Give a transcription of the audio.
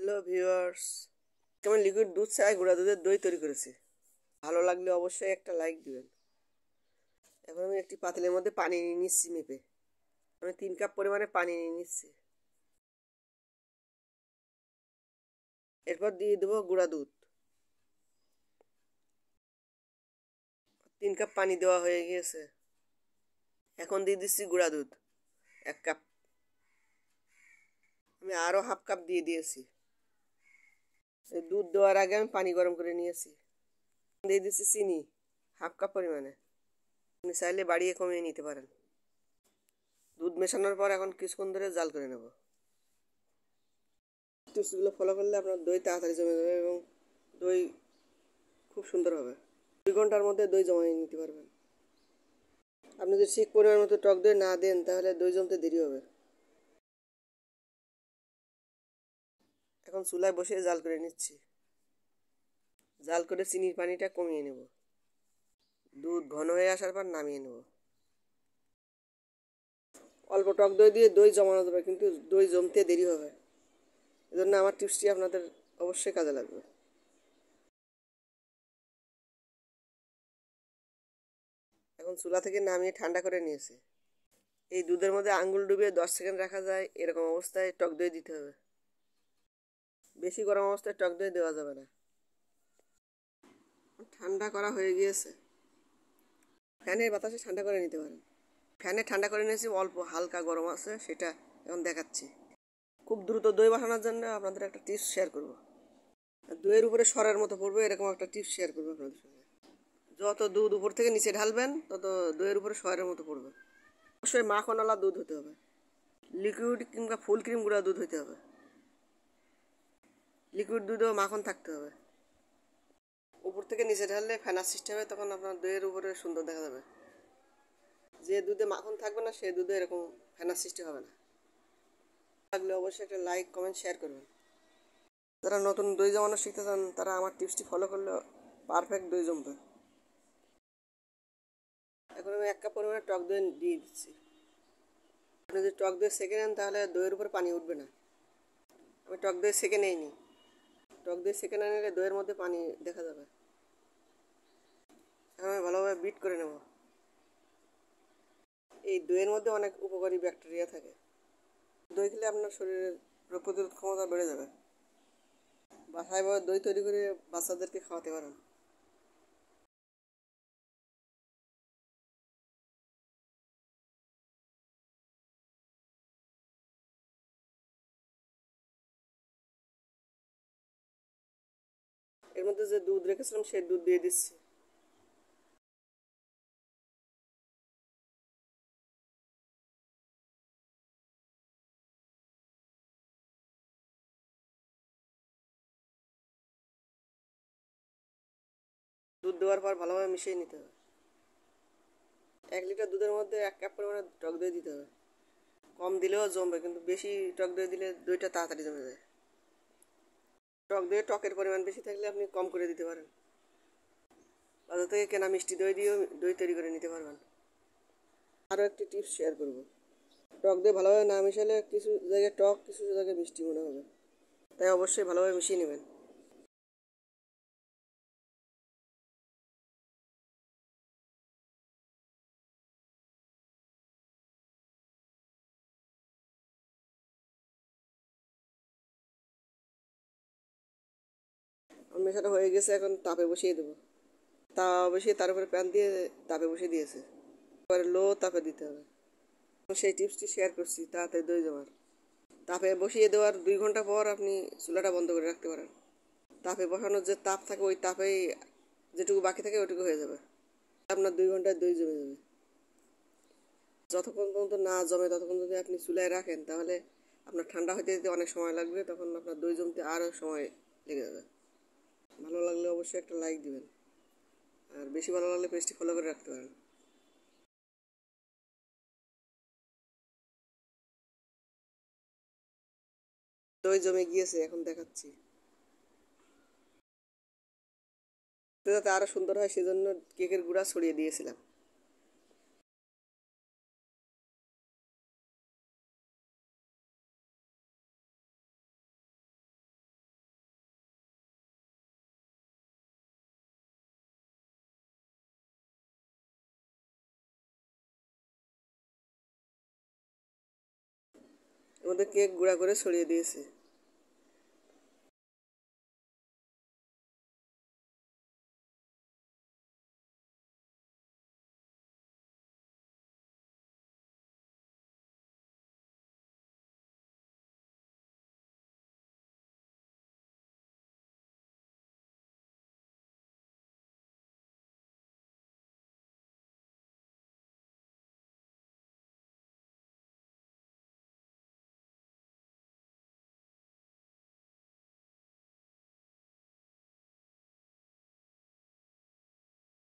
Hello viewers, কেমন liquid দুধ ছাড়া গুঁড়া দুধের দই তৈরি করেছি। ভালো লাগলে অবশ্যই একটা লাইক দিবেন। এখন আমি একটি পাতিলের মধ্যে পানি নিয়ে নিচ্ছি মেপে। আমি 3 কাপ পরিমাণে পানি নিয়ে নিচ্ছি। এরপর দিয়ে দেবো গুঁড়া দুধ। 3 কাপ পানি দেওয়া হয়ে গিয়েছে। এখন দিয়ে দিচ্ছি গুঁড়া দুধ 1 কাপ। আমি আরও হাফ কাপ দিয়ে দিয়েছি। এই দুধ দেওয়ার আগে আমি পানি গরম করে নিয়েছি। দিয়ে দিচ্ছি চিনি হাফ কাপ পরিমাণে। আপনি চাইলে বাড়িয়ে কমিয়ে নিতে পারেন। দুধ মেশানোর পর এখন কিছুক্ষণ ধরে জাল করে নেব। টিপসগুলো ফলো করলে আপনার দই তাড়াতাড়ি জমে যাবে এবং দই খুব সুন্দর হবে। 2 ঘন্টার মধ্যে দই জমিয়ে নিতে পারবেন। আপনি যদি ঠিক পরিমাণ মতো টক দই না দেন তাহলে দই জমতে দেরি হবে। এখন চুলায় বসিয়ে জাল করে নিচ্ছি। জাল করে চিনির পানিটা কমিয়ে নেব। দুধ ঘন হয়ে আসার পর নামিয়ে নেব। অল্প টক দই দিয়ে দই জমানো যাবে, কিন্তু দই জমতে দেরি হবে। এজন্য আমার টিপসটি আপনাদের অবশ্যই কাজে লাগবে। এখন চুলা থেকে নামিয়ে ঠান্ডা করে নিয়েছি। এই দুধের মধ্যে আঙ্গুল ডুবিয়ে 10 সেকেন্ড রাখা যায়, এরকম অবস্থায় টক দই দিতে হবে। বেশি গরম অবস্থায় টক দই দেওয়া যাবে না। ঠান্ডা করা হয়ে গিয়েছে। ফ্যানের বাতাসে ঠান্ডা করে নিতে পারেন। ফ্যানে ঠান্ডা করে নিয়েছি, অল্প হালকা গরম আছে, সেটা এখন দেখাচ্ছি। খুব দ্রুত দই বসানোর জন্য আপনাদের একটা টিপস শেয়ার করব। দইয়ের উপরে সরের মতো পড়বে, এরকম একটা টিপস শেয়ার করবো আপনাদের সঙ্গে। যত দুধ উপর থেকে নিচে ঢালবেন তত দইয়ের উপরে সরের মতো পড়বে। অবশ্যই মাখনওয়ালা দুধ হতে হবে। লিকুইড কিংবা ফুল ক্রিম গুঁড়া দুধ হতে হবে। লিকুইড দুধেও মাখন থাকতে হবে। উপর থেকে নিচে ঢাললে ফেনার সিস্টেমে তখন আপনার দইয়ের উপরে সুন্দর দেখা যাবে। যে দুধে মাখন থাকবে না সেই দুধে এরকম ফেনার সৃষ্টি হবে না। লাগলে অবশ্যই একটা লাইক কমেন্ট শেয়ার করবেন। যারা নতুন দই জমানো শিখতে চান তারা আমার টিপসটি ফলো করলে পারফেক্ট দই জমবে। এখন আমি 1 কাপ পরিমাণে টক দই দিয়ে দিচ্ছি। আপনি যদি টক দই সেঁকে নেন তাহলে দইয়ের উপর পানি উঠবে না। আমি টক দই সেঁকে নিইনি। টক দই সেঁকে না নিলে দইয়ের মধ্যে পানি দেখা যাবে। এখন আমি ভালোভাবে বিট করে নেব। এই দইয়ের মধ্যে অনেক উপকারী ব্যাকটেরিয়া থাকে। দই খেলে আপনার শরীরের রোগ প্রতিরোধ ক্ষমতা বেড়ে যাবে। বাসায় দই তৈরি করে বাচ্চাদেরকে খাওয়াতে পারেন। এর মধ্যে যে দুধ রেখেছিলাম সেই দুধ দিয়ে দিচ্ছি। দুধ দেওয়ার পর ভালোভাবে মিশিয়ে নিতে হবে। 1 লিটার দুধের মধ্যে 1 কাপ পরিমাণে টক দই দিতে হবে। কম দিলেও জমবে, কিন্তু বেশি টক দই দিলে দইটা তাড়াতাড়ি জমে যায়। টক দইয়ে টকের পরিমাণ বেশি থাকলে আপনি কম করে দিতে পারেন। বাজার থেকে কেনা মিষ্টি দই দিয়েও দই তৈরি করে নিতে পারবেন। আরও একটি টিপস শেয়ার করব। টক দই ভালোভাবে না মিশালে কিছু জায়গায় টক, কিছু জায়গায় মিষ্টি মনে হবে। তাই অবশ্যই ভালোভাবে মিশিয়ে নেবেন। মেশানো হয়ে গেছে, এখন তাপে বসিয়ে দেবো। তাওয়া বসিয়ে তার উপরে প্যান দিয়ে তাপে বসিয়ে দিয়েছে। এবারে লো তাপে দিতে হবে। সেই টিপসটি শেয়ার করছি তাড়াতাড়ি দই জমার। তাপে বসিয়ে দেওয়ার 2 ঘন্টা পর আপনি চুলাটা বন্ধ করে রাখতে পারেন। তাপে বসানোর যে তাপ থাকে ওই তাপেই যেটুকু বাকি থাকে ওইটুকু হয়ে যাবে। আপনার 2 ঘন্টায় দই জমে যাবে। যতক্ষণ পর্যন্ত না জমে ততক্ষণ যদি আপনি চুলায় রাখেন তাহলে আপনার ঠান্ডা হতে যেতে অনেক সময় লাগবে, তখন আপনার দই জমতে আরও সময় লেগে যাবে। ভালো লাগলে অবশ্যই একটা লাইক দিবেন, আর বেশি ভালো লাগলে পেজটি ফলো করে রাখতে পারেন। দই জমে গিয়েছে, এখন দেখাচ্ছি। যাতে আরও সুন্দর হয় সেজন্য কেকের গুঁড়া ছড়িয়ে দিয়েছিলাম। মধ্যে কেক গুঁড়া করে ছড়িয়ে দিয়েছি।